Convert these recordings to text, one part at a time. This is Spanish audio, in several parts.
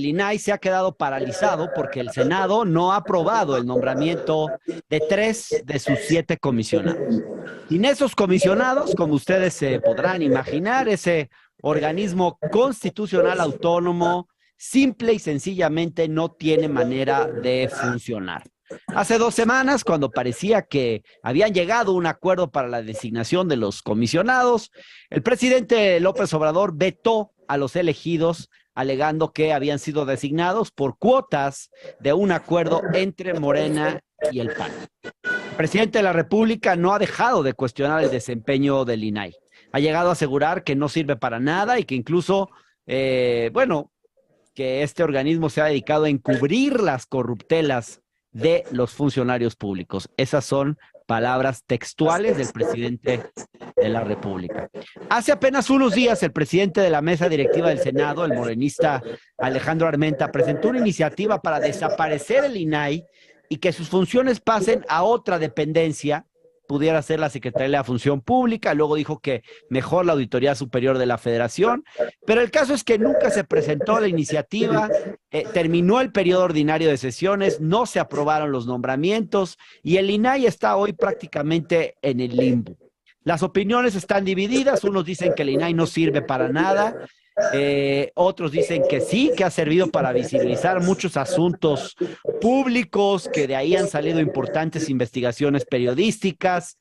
INAI se ha quedado paralizado porque el Senado no ha aprobado el nombramiento de 3 de sus 7 comisionados. Sin esos comisionados, como ustedes se podrán imaginar, ese organismo constitucional autónomo simple y sencillamente no tiene manera de funcionar. Hace 2 semanas, cuando parecía que habían llegado a un acuerdo para la designación de los comisionados, el presidente López Obrador vetó a los elegidos, alegando que habían sido designados por cuotas de un acuerdo entre Morena y el PAN. El presidente de la República no ha dejado de cuestionar el desempeño del INAI. Ha llegado a asegurar que no sirve para nada y que incluso, que este organismo se ha dedicado a encubrir las corruptelas de los funcionarios públicos. Esas son palabras textuales del presidente de la República. Hace apenas unos días, el presidente de la mesa directiva del Senado, el morenista Alejandro Armenta, presentó una iniciativa para desaparecer el INAI y que sus funciones pasen a otra dependencia, pudiera ser la Secretaría de la Función Pública, luego dijo que mejor la Auditoría Superior de la Federación, pero el caso es que nunca se presentó la iniciativa, terminó el periodo ordinario de sesiones, no se aprobaron los nombramientos y el INAI está hoy prácticamente en el limbo. Las opiniones están divididas, unos dicen que el INAI no sirve para nada, otros dicen que sí, que ha servido para visibilizar muchos asuntos públicos, que de ahí han salido importantes investigaciones periodísticas.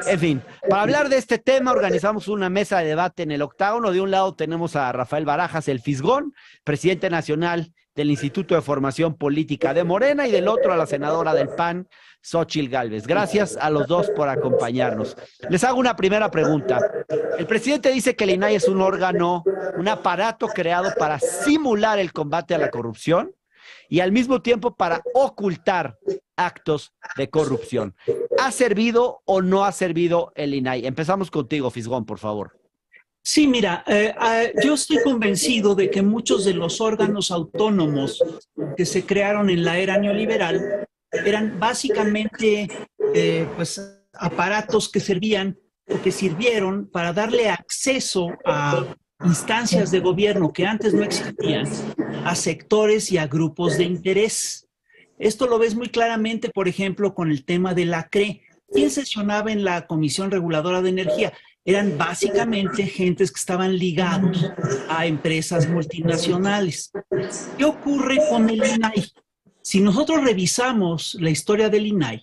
En fin, para hablar de este tema organizamos una mesa de debate en el octágono. De un lado tenemos a Rafael Barajas, el Fisgón, presidente nacional del Instituto de Formación Política de Morena, y del otro a la senadora del PAN, Xóchitl Gálvez. Gracias a los dos por acompañarnos. Les hago una primera pregunta. El presidente dice que el INAI es un órgano, un aparato creado para simular el combate a la corrupción y al mismo tiempo para ocultar actos de corrupción. ¿Ha servido o no ha servido el INAI? Empezamos contigo, Fisgón, por favor. Sí, mira, yo estoy convencido de que muchos de los órganos autónomos que se crearon en la era neoliberal eran básicamente aparatos que servían o que sirvieron para darle acceso a instancias de gobierno que antes no existían, a sectores y a grupos de interés. Esto lo ves muy claramente, por ejemplo, con el tema de la CRE. ¿Quién sesionaba en la Comisión Reguladora de Energía? Eran básicamente gentes que estaban ligados a empresas multinacionales. ¿Qué ocurre con el INAI? Si nosotros revisamos la historia del INAI,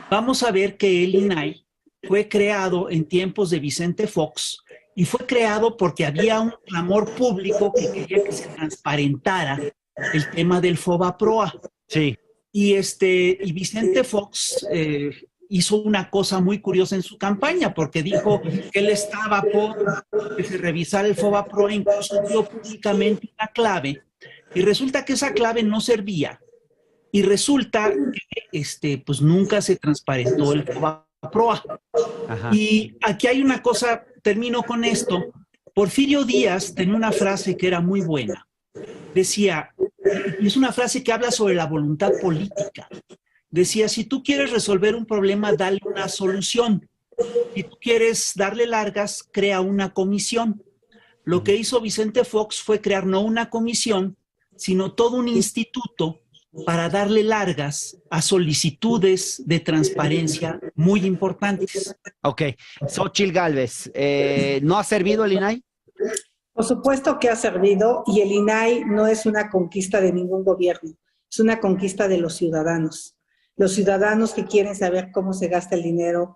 vamos a ver que el INAI fue creado en tiempos de Vicente Fox y fue creado porque había un clamor público que quería que se transparentara el tema del FOBAPROA. Sí. Y Vicente Fox hizo una cosa muy curiosa en su campaña, porque dijo que él estaba por que se revisara el FOBAPROA, incluso dio públicamente una clave, y resulta que esa clave no servía, y resulta que pues nunca se transparentó el FOBAPROA. Ajá. Y aquí hay una cosa, termino con esto. Porfirio Díaz tenía una frase que era muy buena. Decía, y es una frase que habla sobre la voluntad política. Decía, si tú quieres resolver un problema, dale una solución. Si tú quieres darle largas, crea una comisión. Lo que hizo Vicente Fox fue crear no una comisión, sino todo un instituto para darle largas a solicitudes de transparencia muy importantes. Ok. Xóchitl Gálvez, ¿no ha servido el INAI? Por supuesto que ha servido, y el INAI no es una conquista de ningún gobierno, es una conquista de los ciudadanos que quieren saber cómo se gasta el dinero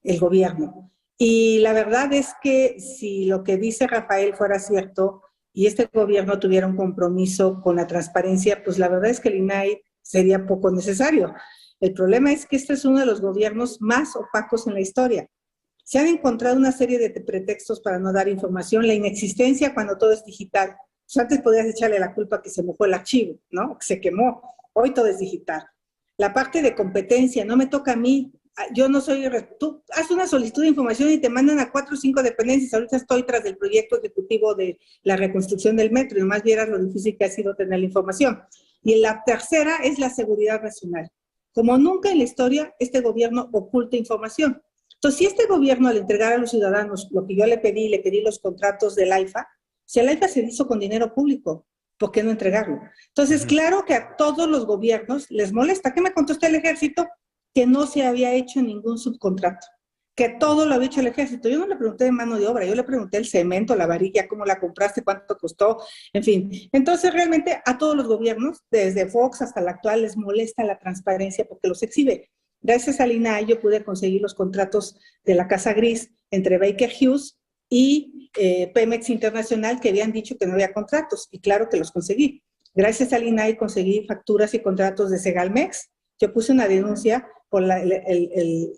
el gobierno. Y la verdad es que si lo que dice Rafael fuera cierto y este gobierno tuviera un compromiso con la transparencia, pues la verdad es que el INAI sería poco necesario. El problema es que este es uno de los gobiernos más opacos en la historia. Se han encontrado una serie de pretextos para no dar información, la inexistencia cuando todo es digital. Pues antes podías echarle la culpa que se mojó el archivo, ¿no? Que se quemó. Hoy todo es digital. La parte de competencia, no me toca a mí. Yo no soy... Tú haces una solicitud de información y te mandan a 4 o 5 dependencias. Ahorita estoy tras del proyecto ejecutivo de la reconstrucción del metro y nomás vieras lo difícil que ha sido tener la información. Y la tercera es la seguridad nacional. Como nunca en la historia, este gobierno oculta información. Entonces, si este gobierno al entregar a los ciudadanos lo que yo le pedí los contratos del AIFA, si el AIFA se hizo con dinero público, ¿por qué no entregarlo? Entonces, claro que a todos los gobiernos les molesta. ¿Qué me contestó el ejército? Que no se había hecho ningún subcontrato, que todo lo había hecho el ejército. Yo no le pregunté de mano de obra, yo le pregunté el cemento, la varilla, cómo la compraste, cuánto costó, en fin. Entonces, realmente a todos los gobiernos, desde Fox hasta el actual, les molesta la transparencia porque los exhibe. Gracias al INAI yo pude conseguir los contratos de la Casa Gris entre Baker Hughes y Pemex Internacional, que habían dicho que no había contratos, y claro que los conseguí. Gracias al INAI conseguí facturas y contratos de Segalmex. Yo puse una denuncia por el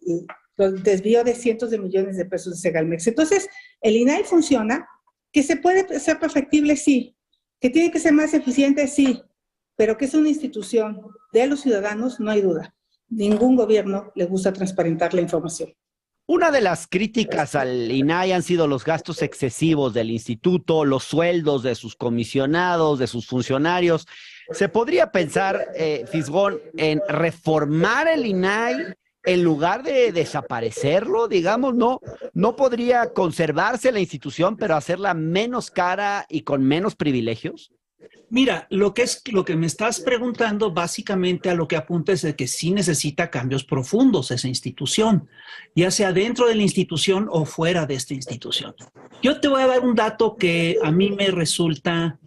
desvío de cientos de millones de pesos de Segalmex. Entonces, el INAI funciona, que se puede ser perfectible, sí, que tiene que ser más eficiente, sí, pero que es una institución de los ciudadanos, no hay duda. Ningún gobierno le gusta transparentar la información. Una de las críticas al INAI han sido los gastos excesivos del instituto, los sueldos de sus comisionados, de sus funcionarios. ¿Se podría pensar, Fisgón, en reformar el INAI en lugar de desaparecerlo? Digamos, ¿no podría conservarse la institución, pero hacerla menos cara y con menos privilegios? Mira, lo que me estás preguntando básicamente a lo que apunta es de que sí necesita cambios profundos esa institución, ya sea dentro de la institución o fuera de esta institución. Yo te voy a dar un dato que a mí me resulta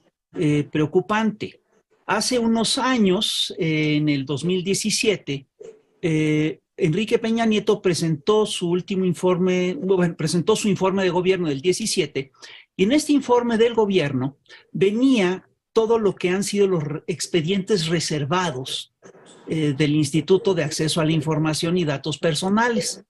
preocupante. Hace unos años, en el 2017, Enrique Peña Nieto presentó su último informe, bueno, presentó su informe de gobierno del 17, y en este informe del gobierno venía todo lo que han sido los expedientes reservados del Instituto de Acceso a la Información y Datos Personales.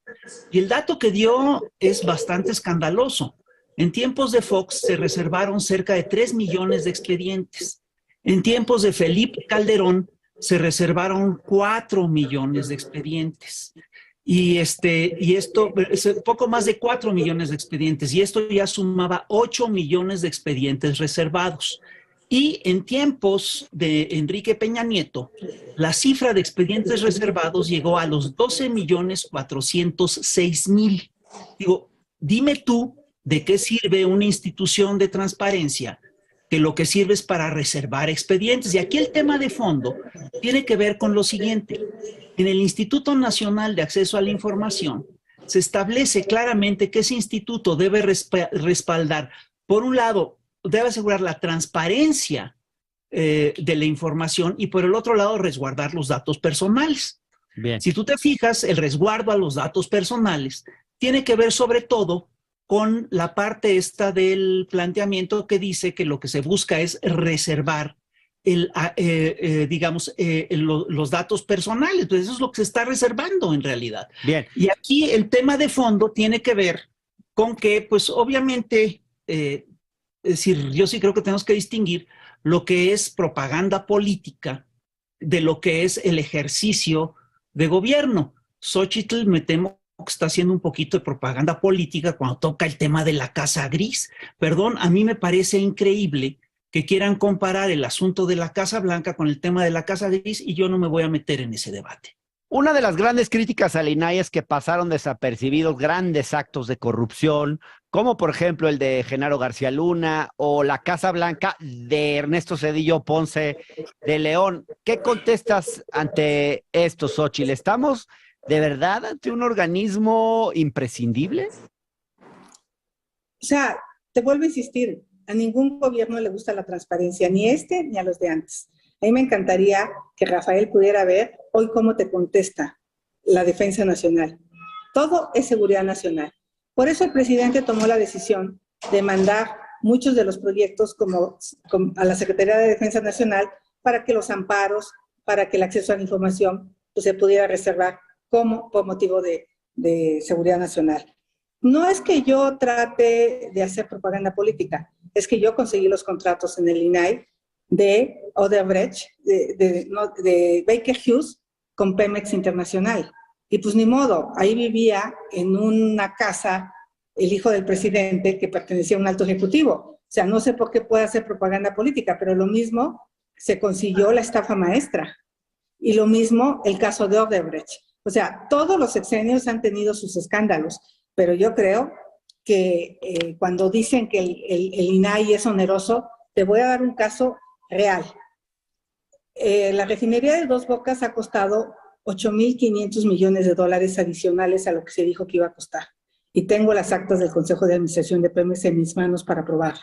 Y el dato que dio es bastante escandaloso. En tiempos de Fox se reservaron cerca de 3 millones de expedientes. En tiempos de Felipe Calderón se reservaron 4 millones de expedientes. Y esto es poco más de 4 millones de expedientes. Y esto ya sumaba 8 millones de expedientes reservados. Y en tiempos de Enrique Peña Nieto, la cifra de expedientes reservados llegó a los 12.406.000. Digo, dime tú de qué sirve una institución de transparencia que lo que sirve es para reservar expedientes. Y aquí el tema de fondo tiene que ver con lo siguiente. En el Instituto Nacional de Acceso a la Información se establece claramente que ese instituto debe respaldar, por un lado, debe asegurar la transparencia de la información y por el otro lado resguardar los datos personales. Bien. Si tú te fijas, el resguardo a los datos personales tiene que ver sobre todo con la parte esta del planteamiento que dice que lo que se busca es reservar los datos personales. Entonces eso es lo que se está reservando en realidad. Bien. Y aquí el tema de fondo tiene que ver con que, pues obviamente, es decir, yo sí creo que tenemos que distinguir lo que es propaganda política de lo que es el ejercicio de gobierno. Xóchitl, me temo que está haciendo un poquito de propaganda política cuando toca el tema de la Casa Gris. Perdón, a mí me parece increíble que quieran comparar el asunto de la Casa Blanca con el tema de la Casa Gris y yo no me voy a meter en ese debate. Una de las grandes críticas al INAI es que pasaron desapercibidos grandes actos de corrupción, como por ejemplo el de Genaro García Luna o la Casa Blanca de Ernesto Zedillo Ponce de León. ¿Qué contestas ante esto, Xóchitl? ¿Estamos de verdad ante un organismo imprescindible? O sea, te vuelvo a insistir, a ningún gobierno le gusta la transparencia, ni este ni a los de antes. A mí me encantaría que Rafael pudiera ver hoy cómo te contesta la Defensa Nacional. Todo es seguridad nacional. Por eso el presidente tomó la decisión de mandar muchos de los proyectos a la Secretaría de Defensa Nacional para que los amparos, para que el acceso a la información pues, se pudiera reservar como por motivo de seguridad nacional. No es que yo trate de hacer propaganda política, es que yo conseguí los contratos en el INAI de Odebrecht, de Baker Hughes con Pemex Internacional. Y pues ni modo, ahí vivía en una casa el hijo del presidente que pertenecía a un alto ejecutivo. O sea, no sé por qué puede hacer propaganda política, pero lo mismo se consiguió la estafa maestra. Y lo mismo el caso de Odebrecht. O sea, todos los sexenios han tenido sus escándalos, pero yo creo que cuando dicen que el INAI es oneroso, te voy a dar un caso real. La refinería de Dos Bocas ha costado $8.500 millones adicionales a lo que se dijo que iba a costar. Y tengo las actas del Consejo de Administración de Pemex en mis manos para probarlo.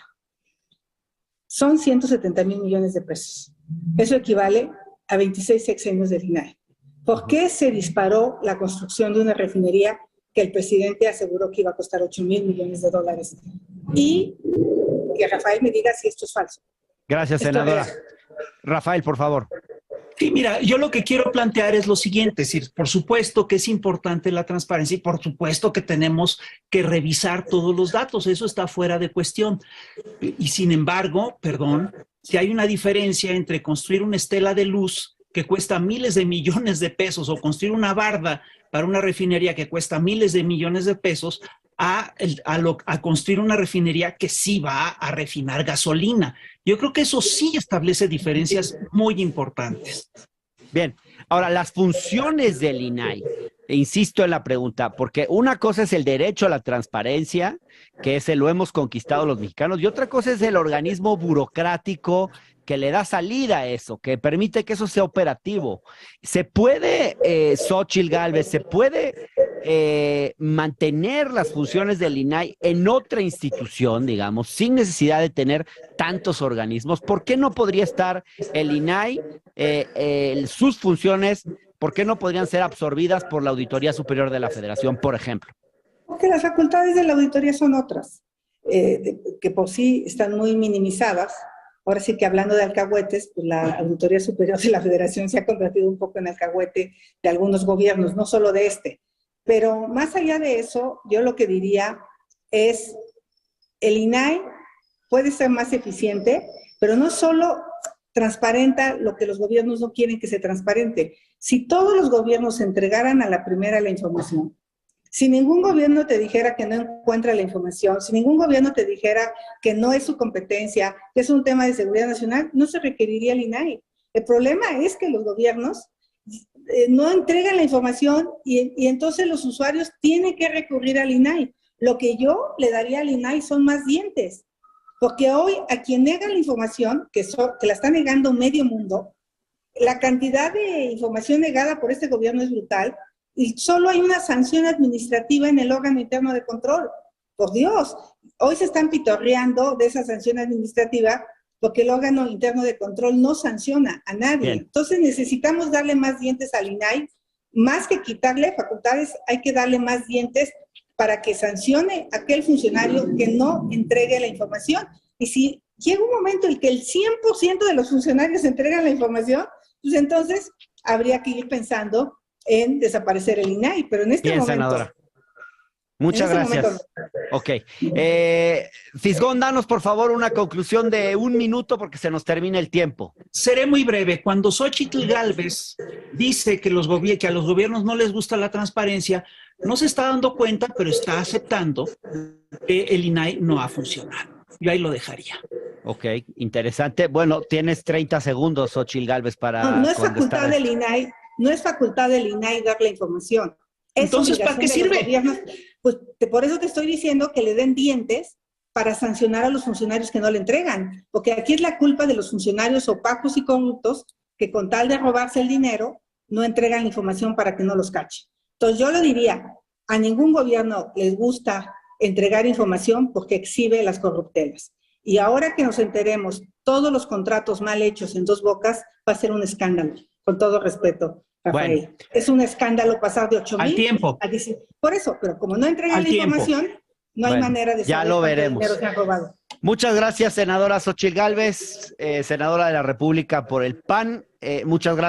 Son 170,000 millones de pesos. Eso equivale a 26 sexenios del INAI. ¿Por qué se disparó la construcción de una refinería que el presidente aseguró que iba a costar $8,000 millones? Y que Rafael me diga si esto es falso. Gracias, senadora. Rafael, por favor. Sí, mira, yo lo que quiero plantear es lo siguiente, es decir, por supuesto que es importante la transparencia y por supuesto que tenemos que revisar todos los datos, eso está fuera de cuestión. Y sin embargo, si hay una diferencia entre construir una estela de luz que cuesta miles de millones de pesos o construir una barda para una refinería que cuesta miles de millones de pesos a construir una refinería que sí va a refinar gasolina. Yo creo que eso sí establece diferencias muy importantes. Bien, ahora las funciones del INAI, insisto en la pregunta, porque una cosa es el derecho a la transparencia, que ese lo hemos conquistado los mexicanos, y otra cosa es el organismo burocrático que le da salida a eso, que permite que eso sea operativo. ¿Se puede, Xóchitl Gálvez, se puede mantener las funciones del INAI en otra institución, digamos, sin necesidad de tener tantos organismos? ¿Por qué no podría estar el INAI, sus funciones, por qué no podrían ser absorbidas por la Auditoría Superior de la Federación, por ejemplo? Porque las facultades de la auditoría son otras, que por sí están muy minimizadas. Ahora sí que hablando de alcahuetes, pues la Auditoría Superior de la Federación se ha convertido un poco en alcahuete de algunos gobiernos, no solo de este. Pero más allá de eso, yo lo que diría es, el INAI puede ser más eficiente, pero no solo transparenta lo que los gobiernos no quieren que se transparente. Si todos los gobiernos entregaran a la primera la información, si ningún gobierno te dijera que no encuentra la información, si ningún gobierno te dijera que no es su competencia, que es un tema de seguridad nacional, no se requeriría el INAI. El problema es que los gobiernos no entregan la información y entonces los usuarios tienen que recurrir al INAI. Lo que yo le daría al INAI son más dientes, porque hoy a quien nega la información, que la está negando medio mundo, la cantidad de información negada por este gobierno es brutal. Y solo hay una sanción administrativa en el órgano interno de control. Por Dios, hoy se están pitorreando de esa sanción administrativa porque el órgano interno de control no sanciona a nadie. Bien. Entonces necesitamos darle más dientes al INAI, más que quitarle facultades, hay que darle más dientes para que sancione a aquel funcionario que no entregue la información. Y si llega un momento en que el 100% de los funcionarios entregan la información, pues entonces habría que ir pensando en desaparecer el INAI, pero en este momento... Senadora. Muchas gracias. Ok. Fisgón, danos por favor una conclusión de 1 minuto porque se nos termina el tiempo. Seré muy breve. Cuando Xóchitl Gálvez dice que a los gobiernos no les gusta la transparencia, no se está dando cuenta, pero está aceptando que el INAI no ha funcionado. Yo ahí lo dejaría. Ok, interesante. Bueno, tienes 30 segundos, Xóchitl Gálvez, para no es facultad del INAI. No es facultad del INAI dar la información. Entonces, ¿para qué sirve? Pues por eso te estoy diciendo que le den dientes para sancionar a los funcionarios que no le entregan. Porque aquí es la culpa de los funcionarios opacos y corruptos que con tal de robarse el dinero no entregan la información para que no los cache. Entonces yo le diría, a ningún gobierno les gusta entregar información porque exhibe las corruptelas. Y ahora que nos enteremos todos los contratos mal hechos en Dos Bocas, va a ser un escándalo, con todo respeto. Rafael. Bueno, es un escándalo pasar de 8,000 al tiempo. A 10. Por eso, pero como no entregan la información, no hay manera de saber ya lo veremos. Dinero se ha robado. Muchas gracias, senadora Xóchitl Gálvez, senadora de la República por el PAN. Muchas gracias.